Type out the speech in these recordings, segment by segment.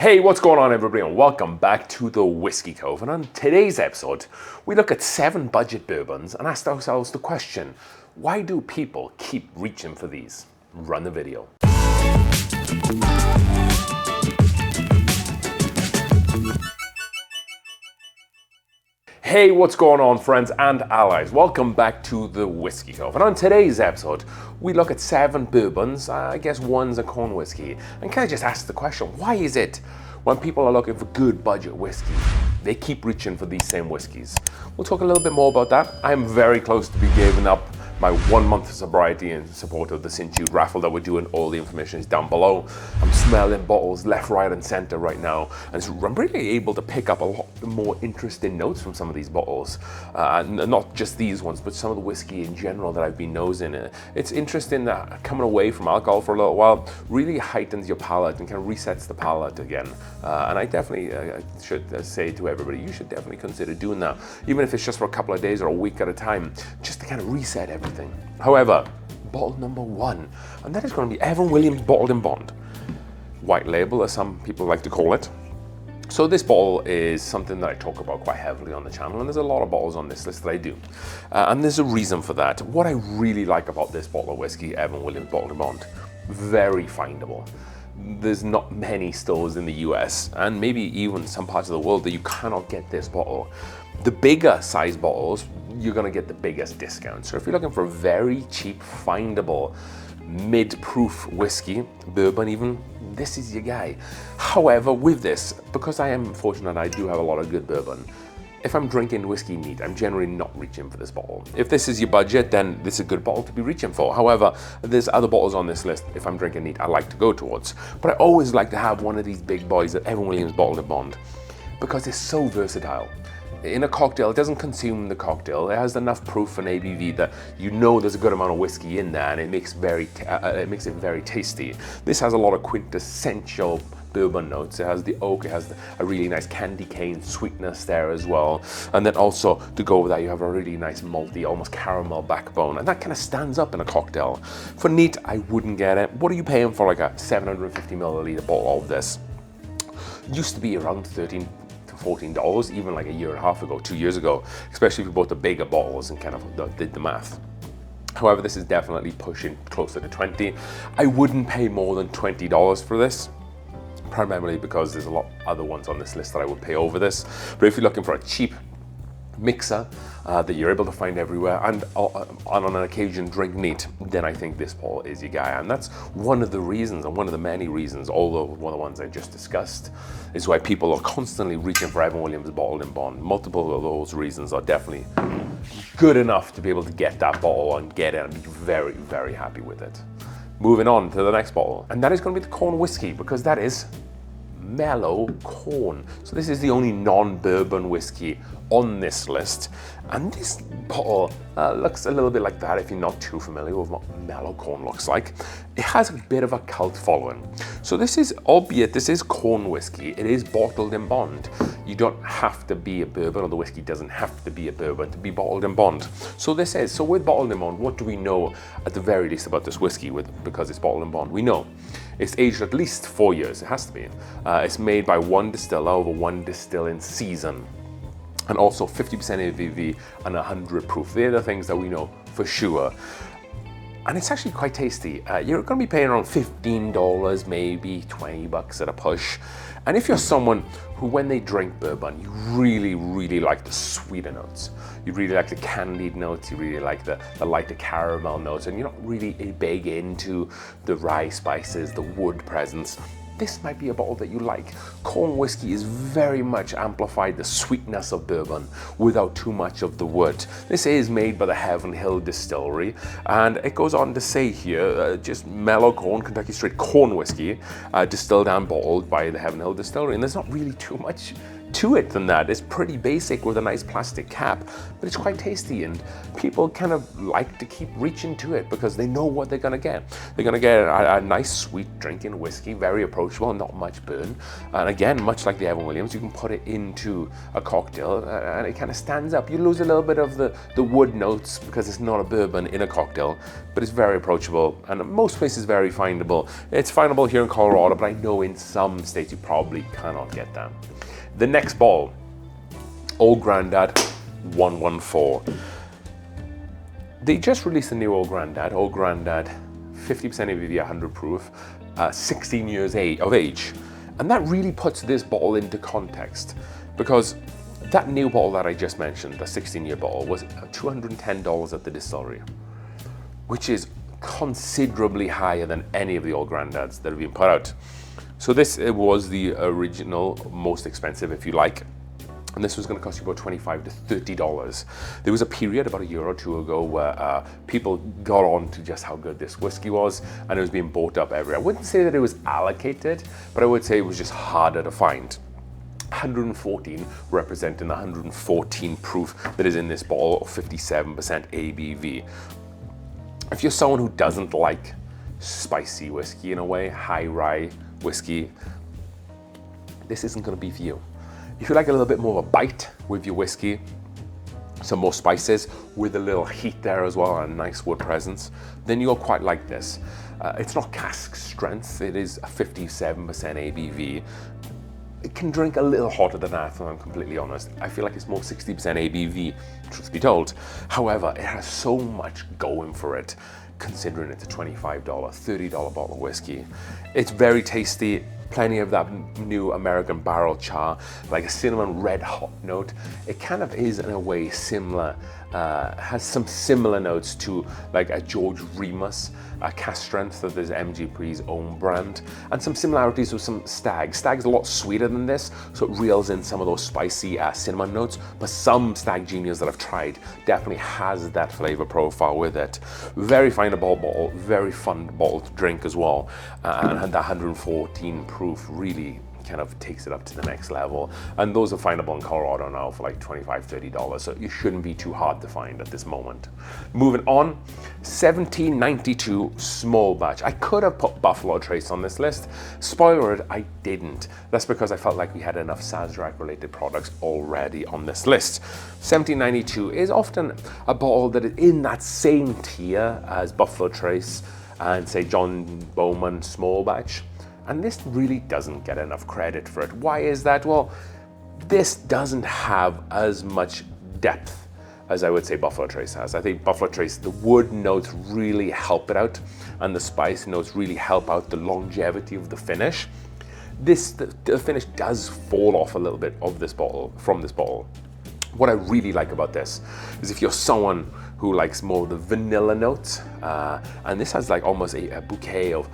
Hey, what's going on everybody, and welcome back to the Whiskey Cove. And on today's episode, we look at 7 budget bourbons and ask ourselves the question, why do people keep reaching for these? Run the video. Hey, what's going on friends and allies? Welcome back to the Whiskey Cove. And on today's episode, we look at 7 bourbons, I guess one's a corn whiskey, and kind of just ask the question, why is it when people are looking for good budget whiskey, they keep reaching for these same whiskeys? We'll talk a little bit more about that. I'm very close to be giving up my 1 month of sobriety in support of the St. Jude raffle that we're doing. All the information is down below. I'm smelling bottles left, right, and center right now, and so I'm really able to pick up a lot more interesting notes from some of these bottles. Not just these ones, but some of the whiskey in general that I've been nosing. It's interesting that coming away from alcohol for a little while really heightens your palate and kind of resets the palate again. And I definitely should say to everybody, you should definitely consider doing that, even if it's just for a couple of days or a week at a time, just to kind of reset everything. However, bottle number 1, and that is going to be Evan Williams Bottled in Bond. White label, as some people like to call it. So this bottle is something that I talk about quite heavily on the channel, and there's a lot of bottles on this list that I do. And there's a reason for that. What I really like about this bottle of whiskey, Evan Williams Bottled in Bond, very findable. There's not many stores in the US, and maybe even some parts of the world, that you cannot get this bottle. The bigger size bottles, you're gonna get the biggest discount. So if you're looking for a very cheap, findable, mid-proof whiskey, bourbon even, this is your guy. However, with this, because I am fortunate I do have a lot of good bourbon, if I'm drinking whiskey neat, I'm generally not reaching for this bottle. If this is your budget, then this is a good bottle to be reaching for. However, there's other bottles on this list, if I'm drinking neat, I like to go towards. But I always like to have one of these big boys, that Evan Williams Bottled in Bond, because it's so versatile. In a cocktail, it doesn't consume the cocktail. It has enough proof and ABV that you know there's a good amount of whiskey in there, and it makes it very tasty. This has a lot of quintessential bourbon notes. It has the oak, it has a really nice candy cane sweetness there as well. And then also, to go with that, you have a really nice malty, almost caramel backbone, and that kind of stands up in a cocktail. For neat, I wouldn't get it. What are you paying for like a 750 milliliter bottle of this? Used to be around $13 to $14, even like a year and a half ago, 2 years ago, especially if you bought the bigger bottles and kind of did the math. However, this is definitely pushing closer to 20. I wouldn't pay more than $20 for this, primarily because there's a lot of other ones on this list that I would pay over this. But if you're looking for a cheap mixer that you're able to find everywhere, and on an occasion drink neat, then I think this bottle is your guy. And that's one of the reasons, and one of the many reasons, although one of the ones I just discussed, is why people are constantly reaching for Evan Williams Bottled in Bond. Multiple of those reasons are definitely good enough to be able to get that bottle and get it and be very, very happy with it. Moving on to the next bottle, and that is going to be the corn whiskey, because that is mellow corn. So this is the only non-bourbon whiskey on this list, and this bottle looks a little bit like that if you're not too familiar with what mellow corn looks like. It has a bit of a cult following. So this is, albeit this is corn whiskey, it is bottled in bond. You don't have to be a bourbon, or the whiskey doesn't have to be a bourbon to be bottled in bond. So this is, so with bottled in bond, what do we know at the very least about this whiskey because it's bottled in bond? We know it's aged at least 4 years, it has to be. It's made by one distiller over one distilling season, and also 50% ABV and 100 proof. They're the things that we know for sure. And it's actually quite tasty. You're gonna be paying around $15, maybe 20 bucks at a push. And if you're someone who, when they drink bourbon, you really, really like the sweeter notes, you really like the candied notes, you really like the lighter caramel notes, and you're not really big into the rye spices, the wood presence, this might be a bottle that you like. Corn whiskey is very much amplified the sweetness of bourbon without too much of the wood. This is made by the Havana Hill Distillery, and it goes on to say here, just mellow corn, Kentucky straight corn whiskey, distilled and bottled by the Havana Hill Distillery. And there's not really too much to it than that. It's pretty basic with a nice plastic cap, but it's quite tasty, and people kind of like to keep reaching to it because they know what they're gonna get. They're gonna get a nice sweet drinking whiskey, very approachable, not much burn. And again, much like the Evan Williams, you can put it into a cocktail and it kind of stands up. You lose a little bit of the wood notes because it's not a bourbon in a cocktail, but it's very approachable and most places very findable. It's findable here in Colorado, but I know in some states you probably cannot get that. The next bottle, Old Grandad 114. They just released a new Old Grandad 50% ABV, 100 proof, 16 years of age. And that really puts this bottle into context because that new bottle that I just mentioned, the 16-year bottle, was $210 at the distillery, which is considerably higher than any of the Old Grandads that have been put out. So this was the original, most expensive, if you like. And this was going to cost you about $25 to $30. There was a period about a year or two ago where people got on to just how good this whiskey was, and it was being bought up everywhere. I wouldn't say that it was allocated, but I would say it was just harder to find. 114 representing the 114 proof that is in this bottle of 57% ABV. If you're someone who doesn't like spicy whiskey in a way, high rye whiskey, this isn't going to be for you. If you like a little bit more of a bite with your whiskey, some more spices with a little heat there as well and a nice wood presence, then you'll quite like this. It's not cask strength, it is a 57% ABV. It can drink a little hotter than that, if I'm completely honest. I feel like it's more 60% ABV, truth be told. However, it has so much going for it, considering it's a $25, $30 bottle of whiskey. It's very tasty, plenty of that new American barrel char, like a cinnamon red hot note. It kind of is in a way similar, has some similar notes to like a George Remus, a cask strength of this MGP's own brand, and some similarities with some Stag. Stag's a lot sweeter than this, so it reels in some of those spicy cinnamon notes, but some Stag Genius that I've tried definitely has that flavor profile with it. Very findable bottle, very fun bottle to drink as well, and that 114 proof really kind of takes it up to the next level. And those are findable in Colorado now for like $25, $30, so you shouldn't be too hard to find at this moment. Moving on, 1792 small batch. I could have put Buffalo Trace on this list. Spoiler alert, I didn't. That's because I felt like we had enough Sazerac related products already on this list. 1792 is often a bottle that is in that same tier as Buffalo Trace and say John Bowman small batch. And this really doesn't get enough credit for it. Why is that? Well, this doesn't have as much depth as I would say Buffalo Trace has. I think Buffalo Trace, the wood notes really help it out, and the spice notes really help out the longevity of the finish. The finish does fall off a little bit of this bottle, from this bottle. What I really like about this is if you're someone who likes more of the vanilla notes, and this has like almost a bouquet of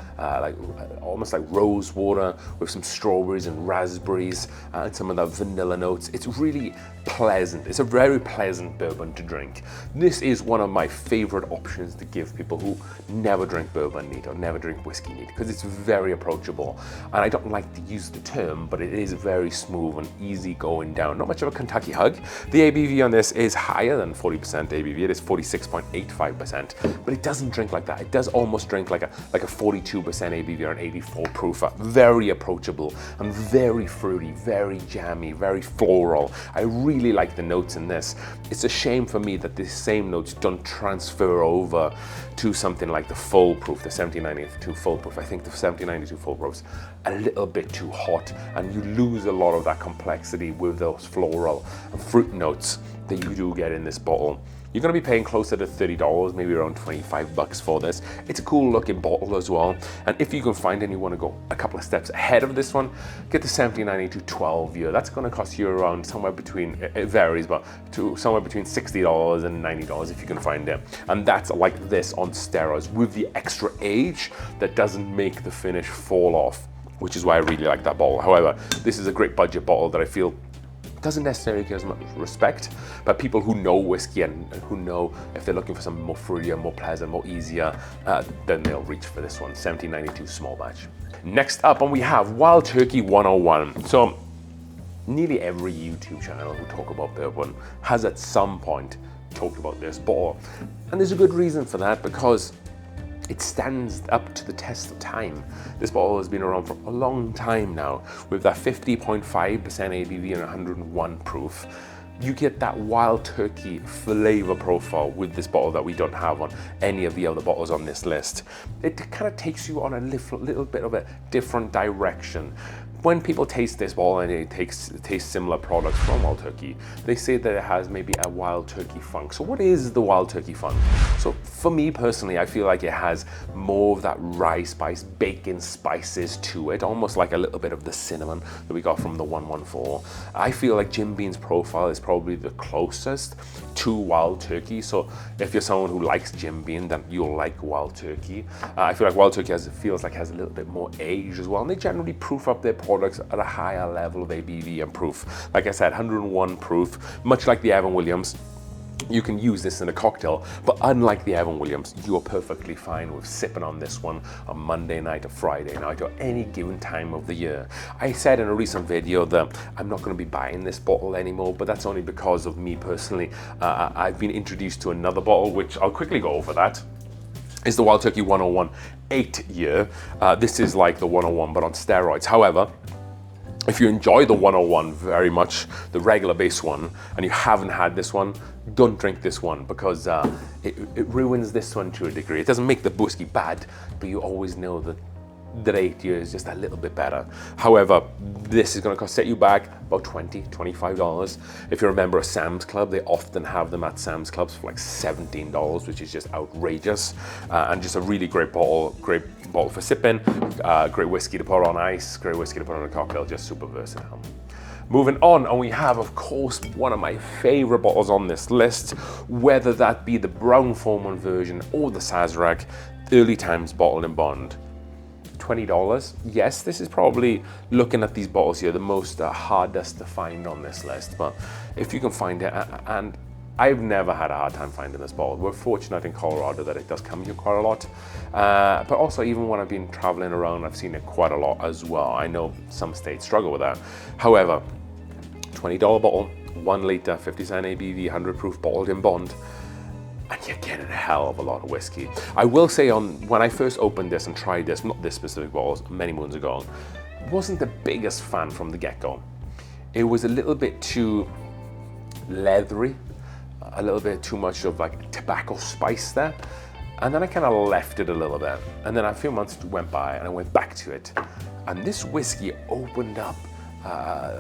almost like rose water with some strawberries and raspberries and some of the vanilla notes. It's really pleasant. It's a very pleasant bourbon to drink. This is one of my favorite options to give people who never drink bourbon neat or never drink whiskey neat, because it's very approachable. And I don't like to use the term, but it is very smooth and easy going down. Not much of a Kentucky hug. The ABV on this is higher than 40% ABV. It is 46.85%, but it doesn't drink like that. It does almost drink like a 42% ABV or an 84 proof. Very approachable and very fruity, very jammy, very floral. I really like the notes in this. It's a shame for me that the same notes don't transfer over to something like the full proof, the 1792 full proof. I think the 1792 full proof's a little bit too hot, and you lose a lot of that complexity with those floral and fruit notes that you do get in this bottle. You're going to be paying closer to $30, maybe around $25 for this. It's a cool looking bottle as well. And if you can find and you want to go a couple of steps ahead of this one, get the 1792 12 year. That's going to cost you around somewhere between, it varies, but to somewhere between $60 and $90 if you can find it. And that's like this on steroids with the extra age that doesn't make the finish fall off, which is why I really like that bottle. However, this is a great budget bottle that I feel doesn't necessarily get as much respect, but people who know whiskey and who know if they're looking for something more fruitier, more pleasant, more easier, then they'll reach for this one, 1792 small batch. Next up, and we have Wild Turkey 101. So nearly every YouTube channel who talk about bourbon has at some point talked about this bottle. And there's a good reason for that, because it stands up to the test of time. This bottle has been around for a long time now, with that 50.5% ABV and 101 proof. You get that wild turkey flavor profile with this bottle that we don't have on any of the other bottles on this list. It kind of takes you on a little bit of a different direction. When people taste this bottle and it tastes similar products from wild turkey, they say that it has maybe a wild turkey funk. So what is the wild turkey funk? So for me personally, I feel like it has more of that rye spice, bacon spices to it, almost like a little bit of the cinnamon that we got from the 114. I feel like Jim Beam's profile is probably the closest to wild turkey. So if you're someone who likes Jim Beam, then you'll like wild turkey. I feel like wild turkey feels like it has a little bit more age as well, and they generally proof up their products at a higher level of ABV and proof. Like I said, 101 proof, much like the Evan Williams. You can use this in a cocktail, but unlike the Evan Williams, you are perfectly fine with sipping on this one on Monday night or Friday night or any given time of the year. I said in a recent video that I'm not going to be buying this bottle anymore, but that's only because of me personally. I've been introduced to another bottle, which I'll quickly go over that. Is the Wild Turkey 101 8-year. This is like the 101 but on steroids. However, if you enjoy the 101 very much, the regular base one, and you haven't had this one, don't drink this one, because it ruins this one to a degree. It doesn't make the whiskey bad, but you always know that 8 years is just a little bit better. However, this is going to set you back about $20–25. If you're a member of Sam's Club, they often have them at Sam's Clubs for like $17, which is just outrageous. And just a really great bottle for sipping, great whiskey to put on ice, great whiskey to put on a cocktail, just super versatile. Moving on, and we have, of course, one of my favorite bottles on this list, whether that be the Brown-Forman version or the Sazerac Early Times Bottled in Bond. $20. Yes, this is probably, looking at these bottles here, the most hardest to find on this list, but if you can find it, and I've never had a hard time finding this bottle. We're fortunate in Colorado that it does come here quite a lot, but also even when I've been traveling around, I've seen it quite a lot as well. I know some states struggle with that. However, $20 bottle, 1 liter, 50% ABV, 100 proof, bottled in Bond, and you're getting a hell of a lot of whiskey. I will say, when I first opened this and tried this, not this specific bottle, many moons ago, wasn't the biggest fan from the get-go. It was a little bit too leathery, a little bit too much of like tobacco spice there. And then I kind of left it a little bit. And then a few months went by and I went back to it. And this whiskey opened up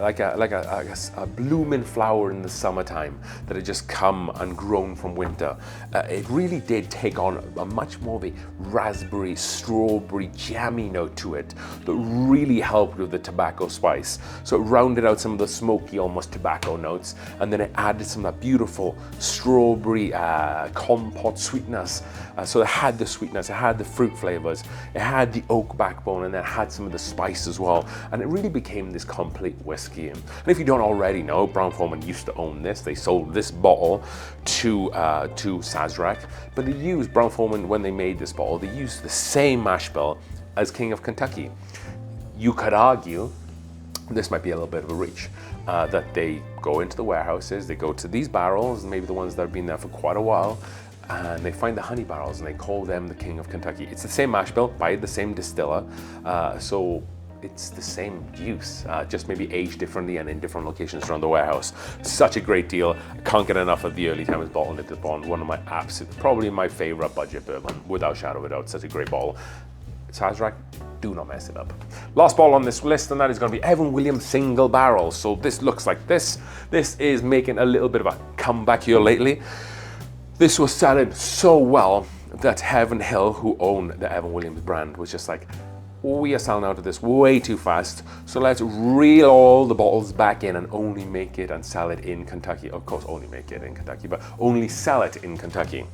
like a blooming flower in the summertime that had just come and grown from winter. It really did take on a much more of a raspberry, strawberry, jammy note to it that really helped with the tobacco spice. So it rounded out some of the smoky, almost tobacco notes, and then it added some of that beautiful strawberry compote sweetness. So it had the sweetness, it had the fruit flavors, it had the oak backbone, and then it had some of the spice as well. And it really became this complete whiskey. And if you don't already know, Brown-Forman used to own this. They sold this bottle to Sazerac, but they used Brown-Forman when they made this bottle. They used the same mash bill as King of Kentucky. You could argue this might be a little bit of a reach, that they go into the warehouses, they go to these barrels, maybe the ones that have been there for quite a while, and they find the honey barrels and they call them the King of Kentucky. It's the same mash bill by the same distiller, so it's the same use, just maybe aged differently and in different locations around the warehouse. Such a great deal. I can't get enough of the Early Times Bottled in Bond. One of my probably my favorite budget bourbon, without shadow of a doubt. Such a great bottle. Sazerac, do not mess it up. Last bottle on this list, and that is going to be Evan Williams Single Barrel. So this looks like this. This is making a little bit of a comeback here lately. This was selling so well that Heaven Hill, who own the Evan Williams brand, was just like, we are selling out of this way too fast, so let's reel all the bottles back in and only make it and sell it in Kentucky. Of course, only make it in Kentucky, but only sell it in Kentucky.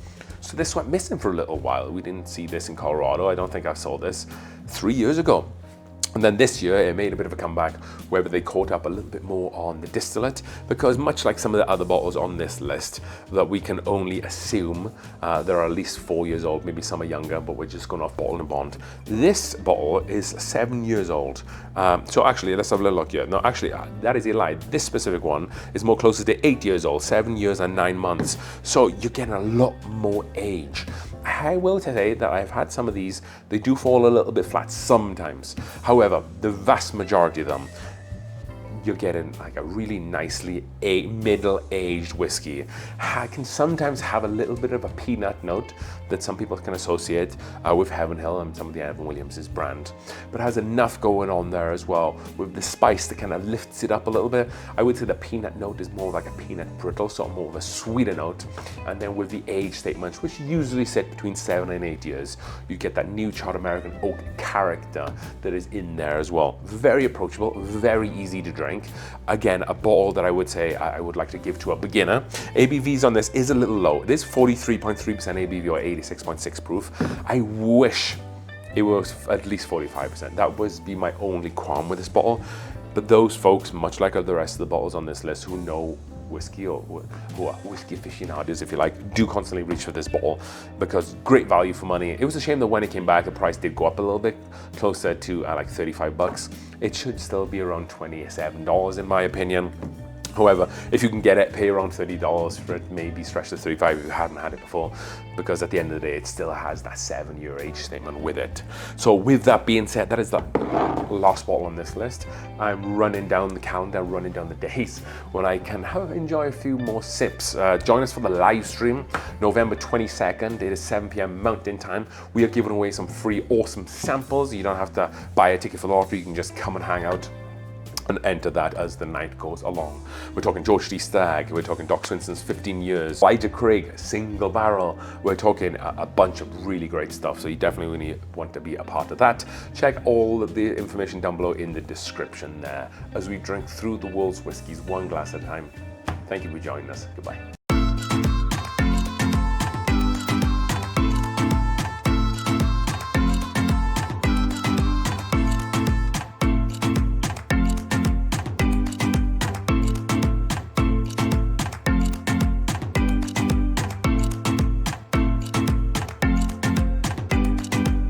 So this went missing for a little while. We didn't see this in Colorado. I don't think I saw this 3 years ago. And then this year, it made a bit of a comeback where they caught up a little bit more on the distillate, because much like some of the other bottles on this list, that we can only assume they're at least 4 years old, maybe some are younger, but we're just going off bottle and bond. This bottle is 7 years old. So actually, let's have a little look here. No, actually, that is a lie. This specific one is more closer to 8 years old, 7 years and 9 months. So you're getting a lot more age. I will say that I've had some of these, they do fall a little bit flat sometimes. However, the vast majority of them, you're getting like a really nicely middle-aged whiskey. Can sometimes have a little bit of a peanut note that some people can associate with Heaven Hill and some of the Evan Williams' brand, but has enough going on there as well with the spice that kind of lifts it up a little bit. I would say the peanut note is more like a peanut brittle, so more of a sweeter note. And then with the age statements, which usually sit between 7 and 8 years, you get that new charred American oak character that is in there as well. Very approachable, very easy to drink. Again, a bottle that I would say I would like to give to a beginner. ABVs on this is a little low. It is 43.3% ABV or 86.6 proof. I wish it was at least 45%. That would be my only qualm with this bottle. But those folks, much like the rest of the bottles on this list, who know whiskey or who are whiskey aficionados, if you like, do constantly reach for this bottle because great value for money. It was a shame that when it came back, the price did go up a little bit, closer to like 35 bucks. It should still be around $27 in my opinion. However, if you can get it, pay around $30 for it, maybe stretch to 35 if you hadn't had it before, because at the end of the day, it still has that 7-year age statement with it. So with that being said, that is the last bottle on this list. I'm running down the calendar, running down the days when I can enjoy a few more sips. Join us for the live stream, November 22nd. It is 7 p.m. Mountain Time. We are giving away some free awesome samples. You don't have to buy a ticket for the lottery. You can just come and hang out and enter that as the night goes along. We're talking George D. Stagg, we're talking Doc Swinson's 15 years, Elijah Craig, single barrel. We're talking a bunch of really great stuff, so you definitely want to be a part of that. Check all of the information down below in the description there as we drink through the world's whiskies one glass at a time. Thank you for joining us. Goodbye.